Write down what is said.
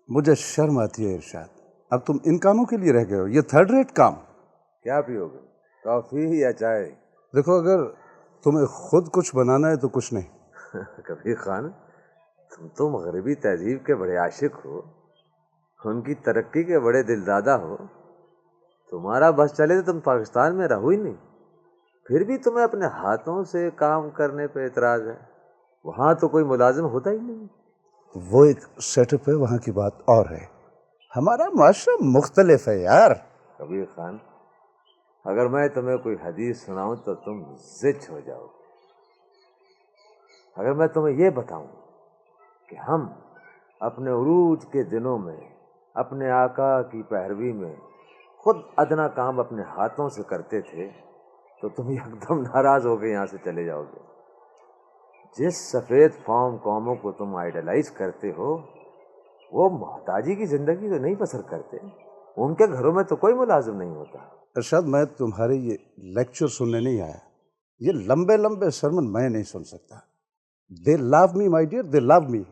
مجھے شرم آتی ہے ارشاد، اب تم ان کاموں کے لیے رہ گئے ہو، یہ تھرڈ ریٹ کام۔ کیا پیو گے، کافی یا چائے؟ دیکھو اگر تمہیں خود کچھ بنانا ہے تو کچھ نہیں۔ کبیر خان، تم تو مغربی تہذیب کے بڑے عاشق ہو، ان کی ترقی کے بڑے دلدادہ ہو، تمہارا بس چلے تو تم پاکستان میں رہو ہی نہیں، پھر بھی تمہیں اپنے ہاتھوں سے کام کرنے پہ اعتراض ہے۔ وہاں تو کوئی ملازم ہوتا ہی نہیں۔ وہ ایک سیٹ اپ ہے، وہاں کی بات اور ہے، ہمارا معاشرہ مختلف ہے یار۔ کبیر خان، اگر میں تمہیں کوئی حدیث سناؤں تو تم زچ ہو جاؤ گے۔ اگر میں تمہیں یہ بتاؤں کہ ہم اپنے عروج کے دنوں میں اپنے آقا کی پیروی میں خود ادنا کام اپنے ہاتھوں سے کرتے تھے تو تم ایک دم ناراض ہو کے یہاں سے چلے جاؤ گے۔ جس سفید فام قوموں کو تم آئیڈلائز کرتے ہو وہ محتاجی کی زندگی تو نہیں بسر کرتے، ان کے گھروں میں تو کوئی ملازم نہیں ہوتا۔ ارشاد، میں تمہارے یہ لیکچر سننے نہیں آیا، یہ لمبے لمبے سرمن میں نہیں سن سکتا۔ They love me my dear, they love me.